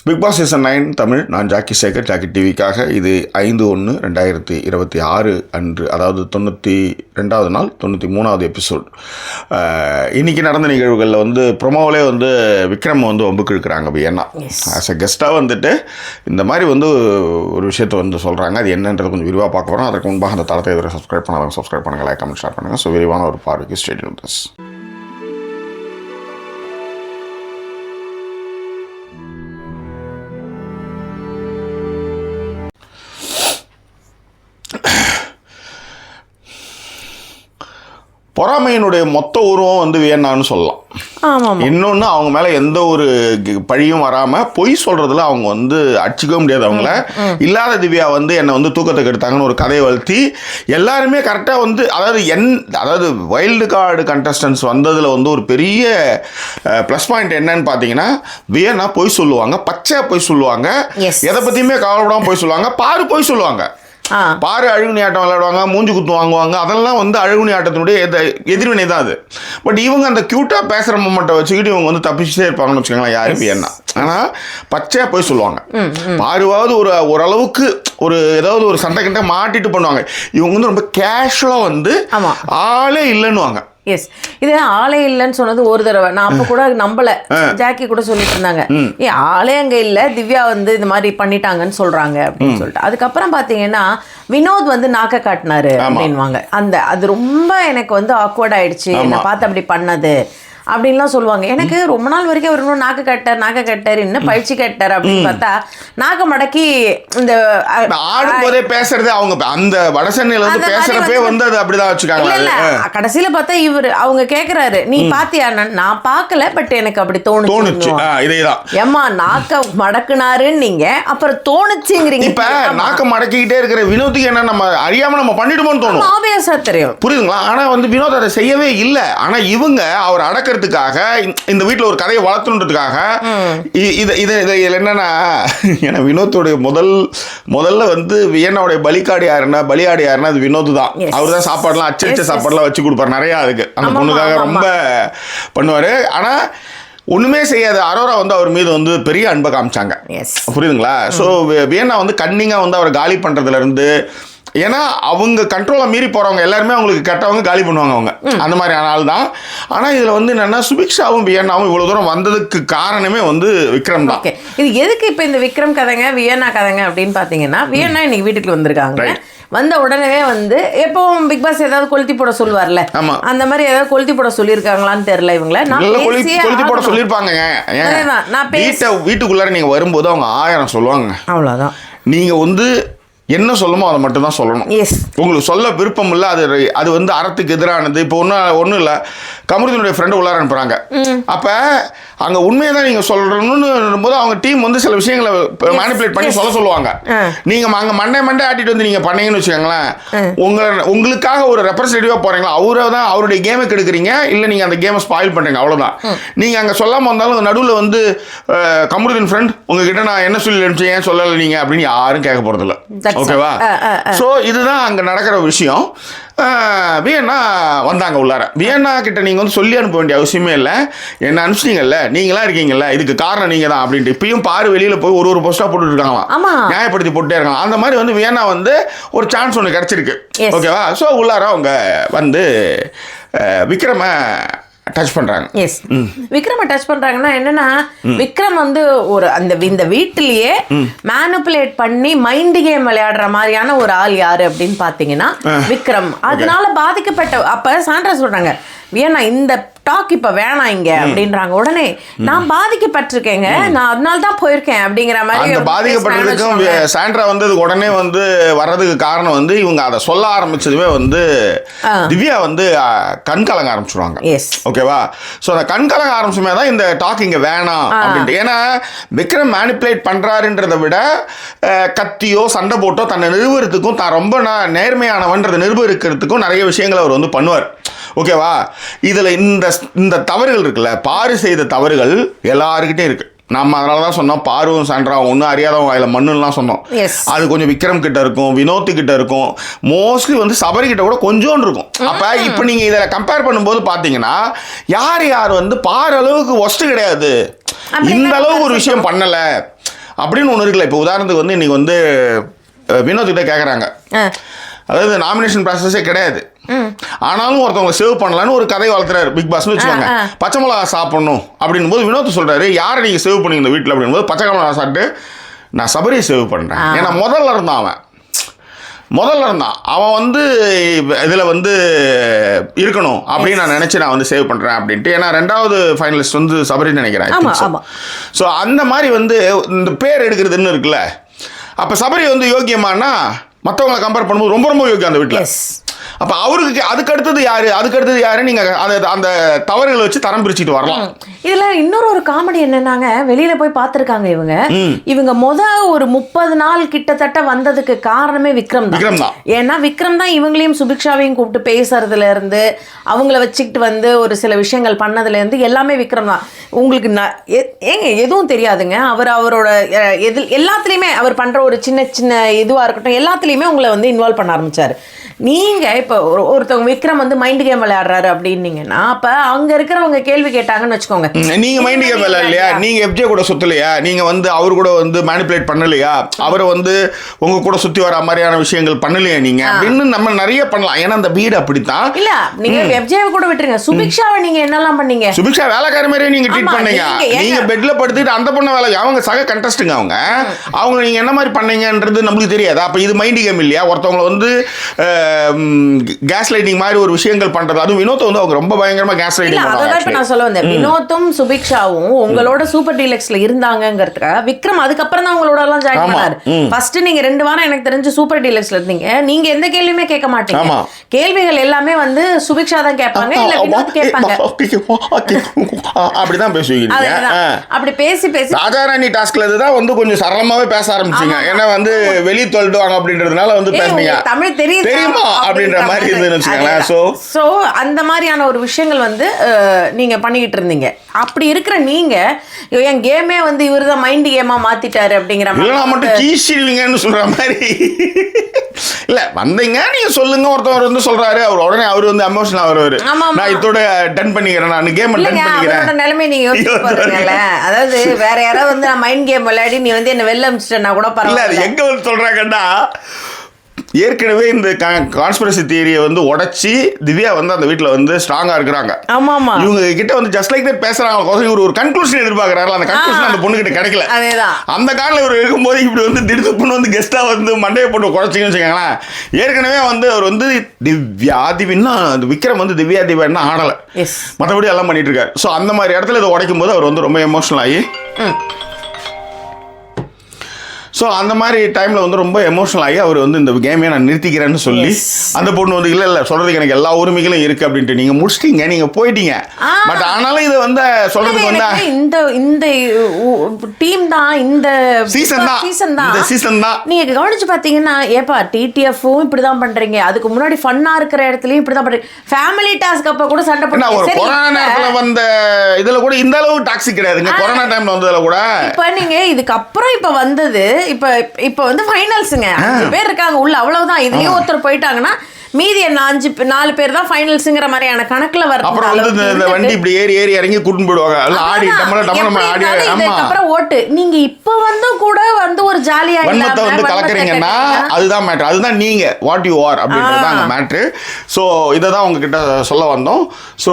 Big Boss season 9 Tamil. நான் Jackie Sekar, Jackie டிவிக்காக. இது 5/1/2026 அன்று, அதாவது 92வது நாள், 93வது எபிசோட். இன்றைக்கி நடந்த நிகழ்வுகளில் வந்து ப்ரொமோவிலே வந்து விக்ரம் வந்து வம்புக்கு இழுக்கிறாங்க. வியன்னா ஆஸ் எ கெஸ்ட்டாக வந்துட்டு இந்த மாதிரி வந்து ஒரு விஷயத்தை வந்து சொல்கிறாங்க. அது என்னன்றது கொஞ்சம் விரிவாக பார்க்க போகிறோம். அதற்கு முன்பாக அந்த தளத்தை எதிராக சப்ஸ்கிரைப் பண்ணுங்கள், லைக் கமெண்ட் ஷேர் பண்ணுங்கள். ஸோ விரிவான ஒரு பார்வைக்கு ஸ்டேட் வித் அஸ். பொறாமையினுடைய மொத்த உருவம் வந்து வியன்னான்னு சொல்லலாம். இன்னொன்று, அவங்க மேலே எந்த ஒரு பழியும் வராமல் பொய் சொல்கிறதுல அவங்க வந்து அடிச்சிக்கவே முடியாது. அவங்கள இல்லாத திவ்யா வந்து என்னை வந்து தூக்கத்தை கெடுத்தாங்கன்னு ஒரு கதையை வளர்த்தி எல்லாருமே கரெக்டாக வந்து, அதாவது வைல்டு கார்டு கண்டஸ்டன்ஸ் வந்ததில் வந்து ஒரு பெரிய ப்ளஸ் பாயிண்ட் என்னன்னு பார்த்தீங்கன்னா, வியன்னா பொய் சொல்லுவாங்க, பச்சை பொய் சொல்லுவாங்க, எதை பற்றியுமே கவலைப்படாமல் பொய் சொல்லுவாங்க, பொய் சொல்லுவாங்க. பாரு அழுகுனி ஆட்டம் விளையாடுவாங்க, மூஞ்சி குத்து வாங்குவாங்க. அதெல்லாம் வந்து அழுகுனி ஆட்டத்தினுடைய எதிர்வினை தான் அது. பட் இவங்க அந்த க்யூட்டாக பேசுகிற மொமெண்ட்டை வச்சுக்கிட்டு இவங்க வந்து தப்பிச்சுட்டே இருப்பாங்கன்னு வச்சுக்கோங்களேன். யாரும் என்ன ஆனால் பச்சையாக போய் சொல்லுவாங்க. பாருவாவது ஓரளவுக்கு ஏதாவது ஒரு சண்டை கிட்ட மாட்டிட்டு பண்ணுவாங்க. இவங்க வந்து ரொம்ப கேஷுவலாக வந்து ஆளே இல்லைன்னுவாங்க. எஸ், இது ஆளே இல்லைன்னு சொன்னது ஒரு தடவை. நான் அப்போ கூட நம்பல, ஜாக்கி கூட சொல்லிட்டு இருந்தாங்க, ஆளே அங்க இல்லை, திவ்யா வந்து இது மாதிரி பண்ணிட்டாங்கன்னு சொல்றாங்க அப்படின்னு சொல்லிட்டு. அதுக்கப்புறம் பாத்தீங்கன்னா வினோத் வந்து நாக்க காட்டினாரு அப்படின்வாங்க. அது ரொம்ப எனக்கு வந்து ஆக்வர்ட் ஆயிடுச்சு, என்னை பார்த்து அப்படி பண்ணது அப்படின்லாம் சொல்லுவாங்க. எனக்கு ரொம்ப நாள் வரைக்கும் அவர் இன்னும் நாக்கு கட்டார் இன்னும் பழிச்சு கட்டார் அப்படின்னு பார்த்தா, நாக்க மடக்கி இந்த ஆடும்போதே பேசுறது, அவங்க அந்த வடசென்னையில வந்து பேசுறப்பே வந்து அது அப்படிதான் வச்சுக்காங்க. கடைசியில பார்த்தா அவங்க கேக்குறாரு, நீ பாத்தியா? நான் பார்க்கல, பட் எனக்கு அப்படி தோணுச்சு. இதேதான் ஏமா நாக்க மடக்குனாருன்னு நீங்க அப்புறம் தோணுச்சுங்கிறீங்க. இப்ப நாக்க மடக்கிக்கிட்டே இருக்கிற வினோத்துக்கு என்ன நம்ம அறியாம நம்ம பண்ணிடுமோன்னு தோணும். ஆபியஸா தெரியும், புரியுதுங்களா? ஆனா வந்து வினோத் அதை செய்யவே இல்லை. ஆனா இவங்க அவர் அடக்க இந்த வீட்டில் ஒரு கதையை வளர்த்துன்றதுக்காக என்னன்னா, ஏன்னா வினோத்தோடைய முதல்ல வந்து வியன்னாவுடைய பலியாடு யாருன்னா அது வினோத் தான். அவர் தான் சாப்பாடுலாம் அச்சடிச்ச சாப்பாடுலாம் வச்சு கொடுப்பாரு நிறையா. அதுக்கு அந்த பொண்ணுக்காக ரொம்ப பண்ணுவாரு. ஆனா ஒண்ணுமே செய்யாத அரோரா வந்து அவர் மீது வந்து பெரிய அன்பை காமிச்சாங்க. புரியுதுங்களா? ஸோ வியன்னா வந்து கன்னிங்கா வந்து அவரை காலி பண்றதுல இருந்து, ஏன்னா அவங்க கண்ட்ரோலை மீறி போகிறவங்க எல்லாருமே அவங்களுக்கு கெட்டவங்க காலி பண்ணுவாங்க அவங்க, அந்த மாதிரி ஆனால தான். ஆனால் இதில் வந்து என்னென்னா, சுபிக்ஷாவும் வியன்னாவும் இவ்வளோ தூரம் வந்ததுக்கு காரணமே வந்து விக்ரம் தான். இது எதுக்கு இப்போ இந்த விக்ரம் கதைங்க வியன்னா கதைங்க அப்படின்னு பார்த்தீங்கன்னா, வியன்னா இன்னைக்கு வீட்டுக்கு வந்திருக்காங்க. வந்த உடனே வந்து எப்பவும் பிக் பாஸ் ஏதாவது கொளுத்தி போட சொல்லுவார்ல, அந்த மாதிரி ஏதாவது கொளுத்தி போட சொல்லியிருக்காங்களான்னு தெரியல. இவங்கள கொளுத்தி போட சொல்லியிருப்பாங்க. வீட்டுக்குள்ளார நீங்கள் வரும்போது அவங்க 1000 சொல்லுவாங்க, அவ்வளோதான். நீங்கள் வந்து என்ன சொல்லுமோ அதை மட்டும் தான் சொல்லணும். உங்களுக்கு சொல்ல விருப்பம் இல்லை, அது வந்து அறத்துக்கு எதிரானது. இப்போ ஒன்றும் இல்லை, கமருதீனுடைய ஃப்ரெண்டு உள்ளார அனுப்புகிறாங்க. அப்போ அங்கே உண்மையை தான் நீங்கள் சொல்லணும்னு போது அவங்க டீம் வந்து சில விஷயங்களை மேனிபுலேட் பண்ணி சொல்லுவாங்க. நீங்கள் அங்கே மண்டை ஆட்டிட்டு வந்து நீங்கள் பண்ணீங்கன்னு வச்சுக்கோங்களேன், உங்களுக்காக ஒரு ரெப்ரஸன்டேட்டிவாக போகிறீங்களா, அவருடைய கேமை கெடுக்குறீங்க, இல்லை நீங்கள் அந்த கேமை ஸ்பாயில் பண்ணுறீங்க, அவ்வளோதான். நீங்கள் அங்கே சொல்லாமல் வந்தாலும் நடுவில் வந்து கமருதீன் ஃப்ரெண்ட் உங்ககிட்ட நான் என்ன சொல்லி அனுப்பிச்சேன், ஏன் சொல்லலை நீங்கள் அப்படின்னு யாரும் கேட்க போகிறதில்ல. ஓகேவா? ஸோ இதுதான் அங்கே நடக்கிற விஷயம். வியன்னா வந்தாங்க உள்ளார. வியன்னா கிட்ட நீங்கள் வந்து சொல்லி அனுப்ப வேண்டிய அவசியமே இல்லை. என்ன அனுப்பிச்சிட்டீங்கல்ல, நீங்களாம் இருக்கீங்கல்ல, இதுக்கு காரணம் நீங்கள் தான் அப்படின்ட்டு இப்பயும் பாரு வெளியில் போய் ஒரு போஸ்ட்டாக போட்டுட்டு இருக்காங்களாம், நியாயப்படுத்தி போட்டே இருக்காங்க. அந்த மாதிரி வந்து வியன்னா வந்து ஒரு சான்ஸ் ஒன்று கிடச்சிருக்கு. ஓகேவா? ஸோ உள்ளார அவங்க வந்து விக்ரம டச் பண்றாங்க. எஸ், விக்ரம டச் பண்றாங்கன்னா என்னன்னா, விக்ரம் வந்து இந்த வீட்டிலேயே மேனிபுலேட் பண்ணி மைண்ட் கேம் விளையாடுற மாதிரியான ஒரு ஆள் யாரு அப்படின்னு பாத்தீங்கன்னா விக்ரம். அதனால பாதிக்கப்பட்ட அப்ப சாண்ட்ரா சொல்றாங்க, வியன்னா இந்த டாக் இப்ப வேணாம் இங்க அப்படின்றாங்க. உடனே நான் பாதிக்கப்பட்டிருக்கேங்க, நான் அதனால தான் போயிருக்கேன் அப்படிங்கிற மாதிரி. அந்த பாதிக்கப்பட்டதுக்கும் சாண்ட்ரா வந்து உடனே வந்து வர்றதுக்கு காரணம் வந்து இவங்க அதை சொல்ல ஆரம்பிச்சதுமே வந்து திவ்யா வந்து கண் கலங்க ஆரம்பிச்சிருவாங்க. ஓகேவா? ஸோ அந்த கண் கலங்க ஆரம்பிச்சுமே தான் இந்த டாக் இங்க வேணாம் அப்படின்ட்டு. ஏன்னா விக்ரம் மேனிபுலேட் பண்றாருன்றதை விட கத்தியோ சண்டை போட்டோ தன்னை நிறுவனத்துக்கும் தான் ரொம்ப நேர்மையானவன்றதை நிரூபிக்கிறதுக்கும் நிறைய விஷயங்களை அவர் வந்து பண்ணுவார். ஓகேவா? இதில் இந்த தவறுகள் இருக்குல்ல, பாரு செய்த தவறுகள் எல்லாருக்கிட்டையும் இருக்கு. நம்ம அதனால தான் சொன்னோம், பாருவும் சாண்ட்ராவும் ஒன்றும் அறியாதவங்க அதில் மண்ணுலாம் சொன்னோம். அது கொஞ்சம் விக்ரம் கிட்ட இருக்கும், வினோத்து கிட்ட இருக்கும், மோஸ்ட்லி வந்து சபரி கிட்ட கூட கொஞ்சோண்டு இருக்கும். அப்போ இப்போ நீங்கள் இதில் கம்பேர் பண்ணும்போது பார்த்தீங்கன்னா யார் வந்து பாரு அளவுக்கு ஒஸ்ட்டு கிடையாது, இந்த அளவுக்கு ஒரு விஷயம் பண்ணலை, அப்படின்னு ஒன்று இருக்குல்ல. இப்போ உதாரணத்துக்கு வந்து இன்னைக்கு வந்து வினோத் கிட்ட கேட்குறாங்க, அதாவது நாமினேஷன் ப்ராசஸே கிடையாது, ஆனாலும் ஒருத்தவங்க சேவ் பண்ணலான்னு ஒரு கதை வளர்த்துறாரு பிக் பாஸ்னு வச்சுக்கோங்க. பச்சை மிளகா சாப்பிடணும் அப்படின் போது வினோத் சொல்றாரு, யாரை நீங்கள் சேவ் பண்ணீங்க இந்த வீட்டில் அப்படின் போது, பச்சை மிளகா சாப்பிட்டு நான் சபரியை சேவ் பண்ணுறேன். ஏன்னா முதல்ல இருந்தான் அவன் வந்து இதில் வந்து இருக்கணும் அப்படின்னு நான் நினச்சி நான் வந்து சேவ் பண்ணுறேன் அப்படின்ட்டு. ஏன்னா 2வது ஃபைனலிஸ்ட் வந்து சபரின்னு நினைக்கிறேன். ஸோ அந்த மாதிரி வந்து இந்த பேர் எடுக்கிறதுன்னு இருக்குல்ல, அப்போ சபரி வந்து யோக்கியமானா மற்றவங்களை கம்பேர் பண்ணும்போது ரொம்ப ரொம்ப யோக்கியம் அந்த வீட்டில். அப்போ அவருக்கு அதுக்கு அடுத்தது யாரு நீங்கள் அந்த தவறுகளை வச்சு தரம் பிரிச்சுட்டு வரலாம். இதில் இன்னொரு காமெடி என்னன்னாங்க, வெளியில போய் பார்த்துருக்காங்க இவங்க ஒரு 30 நாள் கிட்டத்தட்ட வந்ததுக்கு காரணமே விக்ரம் தான். ஏன்னா விக்ரம் தான் இவங்களையும் சுபிக்ஷாவையும் கூப்பிட்டு பேசுறதுல இருந்து அவங்கள வச்சுக்கிட்டு வந்து ஒரு சில விஷயங்கள் பண்ணதுல இருந்து எல்லாமே விக்ரம் தான். உங்களுக்கு ஏங்க எதுவும் தெரியாதுங்க, அவரோட எல்லாத்துலேயுமே அவர் பண்ற ஒரு சின்ன சின்ன இதுவாக இருக்கட்டும் எல்லாத்துலேயுமே உங்களை வந்து இன்வால்வ் பண்ண ஆரம்பிச்சாரு. நீங்கள் இப்போ ஒருத்தவங்க விக்ரம் வந்து மைண்ட் கேம் விளையாடுறாரு அப்படின்னீங்கன்னா, அப்போ அங்கே இருக்கிறவங்க கேள்வி கேட்டாங்கன்னு வச்சுக்கோங்க, நீங்கள் மைண்ட் கேம் விளையாடலையா, நீங்கள் எஃப்ஜே கூட சுற்றலையா, நீங்கள் வந்து அவர் கூட வந்து மேனிப்புலேட் பண்ணலையா, அவரை வந்து உங்கள் கூட சுற்றி வர மாதிரியான விஷயங்கள் பண்ணலையா நீங்கள் அப்படின்னு நம்ம நிறைய பண்ணலாம். ஏன்னா அந்த வீடு அப்படித்தான். இல்லை நீங்கள் எஃப்ஜேவை கூட விட்டுருங்க, சுபிக்ஷாவை நீங்கள் என்னெல்லாம் பண்ணீங்க? சுபிக்ஷா வேலைக்கார மாதிரியே நீங்கள் ட்ரீட் பண்ணீங்க. நீங்கள் பெட்டில் படுத்துட்டு அந்த பொண்ணை வேலை, அவங்க சக கண்டஸ்ட்டுங்க, அவங்க நீங்கள் என்ன மாதிரி பண்ணீங்கன்றது நம்மளுக்கு தெரியாது. அப்போ இது மைண்ட் கேம் இல்லையா? ஒருத்தவங்களை வந்து கேஸ் லைட்டிங் மாதிரி ஒரு விஷயங்கள் பண்றது. அதுவும் வினோத் வந்து அவங்க ரொம்ப பயங்கரமா கேஸ் லைட்டிங் பண்றாங்க. அதான் இப்ப நான் சொல்ல வந்தேன், வினோத்தும் சுபிக்ஷாவும் உங்களோட சூப்பர் டீலக்ஸ்ல இருந்தாங்கங்கிறதுக்காக விக்ரம் அதுக்கப்புறம் தான் உங்களோட எல்லாம் ஜாயின் பண்ணாரு. ஃபர்ஸ்ட் நீங்க 2 வாரம் எனக்கு தெரிஞ்சு சூப்பர் டீலக்ஸ்ல இருந்தீங்க, நீங்க எந்த கேள்வியுமே கேட்க மாட்டீங்க. கேள்விகள் எல்லாமே வந்து சுபிக்ஷா தான் கேட்பாங்க, இல்ல வினோத் கேட்பாங்க. அப்படிதான் பேசுவீங்க. அப்படி பேசி ராஜாராணி டாஸ்க்ல தான் வந்து கொஞ்சம் சரளமாவே பேச ஆரம்பிச்சீங்க. ஏன்னா வந்து வெளியே சொல்லிடுவாங்க அப்படின்றதுனால வந்து பேசுனீங்க. தமிழ் தெரியுமா அப்படின்ற மாதிரி இருந்துச்சுங்களேன். சோ அந்த மாதிரியான ஒரு விஷயங்கள் வந்து நீங்க பண்ணிக்கிட்டு இருந்தீங்க. அப்படி இருக்கிற நீங்க என் கேமே வந்து இவர்தான் மைண்ட் கேமா மாத்திட்டாரு அப்படிங்கிற மாதிரி மட்டும் கீசிடுவீங்கன்னு சொல்ற மாதிரி இல்ல வந்தீங்க, நீங்க சொல்லுங்க. ஒருத்தவர் வந்து சொல்றாரு, அவர் உடனே அவர் வந்து எமோஷனல் ஆகுறாரு, நான் இதோட டன் பண்ணிக்கிறேன், நான் கேம் டன் பண்ணிக்கிறேன். நிலைமை நீங்க யோசிச்சு பாருங்கல்ல. அதாவது வேற யாராவது வந்து நான் மைண்ட் கேம் விளையாடி நீ வந்து என்ன வெளில அமிச்சிட்டேன்னா கூட பரவாயில்ல. எங்க வந்து சொல்றாங்கன்னா, ஏற்கனவே இந்த கான்ஸ்பிரசி தியரியை வந்து உடைச்சி திவ்யா வந்து அந்த வீட்டில் வந்து ஸ்ட்ராங்கா இருக்கிறாங்க. இவங்க கிட்ட வந்து ஜஸ்ட் லைக் தட் பேசுறாங்க. இவர் ஒரு கன்க்ளூஷன் எதிர்பார்க்கறாரு, அந்த கன்க்ளூஷன் அந்த பொண்ணு கிட்ட கிடைக்கல. அந்த காலில் இவர் இருக்கும்போது இப்படி வந்து திடீர்னு வந்து கெஸ்டா வந்து மண்டையை போட்டு குறைச்சிங்கன்னு வச்சுக்கோங்களேன். ஏற்கனவே வந்து அவர் வந்து திவ்யா திவின்னா விக்ரம் வந்து திவ்யா திவ்யான்னா ஆடலை, மற்றபடி எல்லாம் பண்ணிட்டு இருக்காரு. ஸோ அந்த மாதிரி இடத்துல இதை உடைக்கும் போது அவர் வந்து ரொம்ப எமோஷனல் ஆகி, ஸோ அந்த மாதிரி டைமில் வந்து ரொம்ப எமோஷனல் ஆகி அவர் வந்து இந்த கேமையை நான் நிறுத்திக்கிறேன்னு சொல்லி அந்த பொண்ணு வந்து இல்லை சொல்கிறதுக்கு எனக்கு எல்லா உரிமைகளும் இருக்குது அப்படின்ட்டு நீங்கள் முடிச்சிட்டீங்க, நீங்கள் போயிட்டீங்க. பட் ஆனாலும் இதை வந்து சொல்கிறதுக்கு வந்து இந்த டீம் தான், இந்த சீசன் தான் நீங்கள் கவனிச்சு பார்த்தீங்கன்னா, ஏப்பா டிடிஎஃப்பும் இப்படி தான் பண்ணுறீங்க, அதுக்கு முன்னாடி ஃபன்னாக இருக்கிற இடத்துலையும் இப்படி தான் பண்ணுறீங்க, ஃபேமிலி டாஸ்க் அப்போ கூட சண்டை போட்டு ஒரு கொரோனா நேரத்தில் வந்த இதில் கூட இந்த அளவு டாக்ஸிக் கிடையாதுங்க. கொரோனா டைமில் வந்ததில் கூட இப்போ நீங்கள் இதுக்கப்புறம் இப்போ வந்தது இப்ப வந்து ஃபைனல்ஸ்ங்க, 5 பேர் இருக்காங்க உள்ள, அவ்வளவுதான். இதுலயும் ஒருத்தர் போயிட்டாங்கன்னா மீதி 4 பேர் தான் ஃபைனல்ஸ்ங்கிற மாதிரியான கணக்குல வருது. அப்புறம் வந்து இந்த வண்டி இப்படி ஏறி இறங்கி கூட்டிட்டு போடுவாங்க, ஆடி அப்புறம் ஓட்டு. நீங்க இப்ப வந்து கூட வந்து ஒரு ஜாலியா வண்ணத்தை வந்து கலக்குறீங்கன்னா அதுதான் மேட்ரு, அதுதான் நீங்க வாட் யூ ஆர் அப்படின்றதான் அங்க மேட்ரு. ஸோ இதை தான் உங்ககிட்ட சொல்ல வந்தோம். ஸோ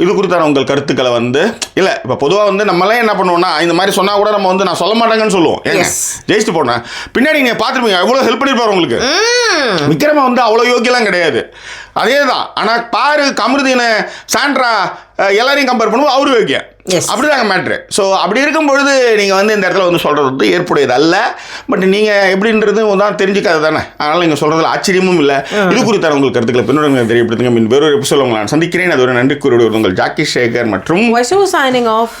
இது குறித்தான உங்கள் கருத்துக்களை வந்து இல்லை இப்போ பொதுவாக வந்து நம்மளாம் என்ன பண்ணுவோம்னா, இந்த மாதிரி சொன்னா கூட நம்ம வந்து நான் சொல்ல மாட்டேங்கன்னு சொல்லுவோம். ஏங்க ஜெயிச்சுட்டு போனேன், பின்னாடி நீங்க பார்த்துருப்பீங்க எவ்வளோ ஹெல்ப் பண்ணிருப்பாரு உங்களுக்கு. விக்ரமா வந்து அவ்வளோ யோக்கியெல்லாம் கிடையாது, அதே தான். ஆனால் பாரு கமருதீன சாண்ட்ரா எல்லாரையும் கம்பேர் பண்ணுவோம், அவரு யோக்கியம், அப்படிதாங்க மேட்ரு. ஸோ அப்படி இருக்கும் பொழுது நீங்கள் வந்து இந்த இடத்துல வந்து சொல்கிறது வந்து ஏற்புடையது அல்ல. பட் நீங்கள் எப்படின்றது தான் தெரிஞ்சுக்காது தானே, அதனால் நீங்கள் சொல்கிறதுல ஆச்சரியமும் இல்லை. இது குறித்தான உங்கள் கருத்துக்களை பின்னோட தெரியப்படுத்துங்க. வேறொரு எபிசோட் உங்களை நான் சந்திக்கிறேன். அது ஒரு நன்றி கூறிய உங்கள் ஜாக்கி சேகர் மற்றும் signing off.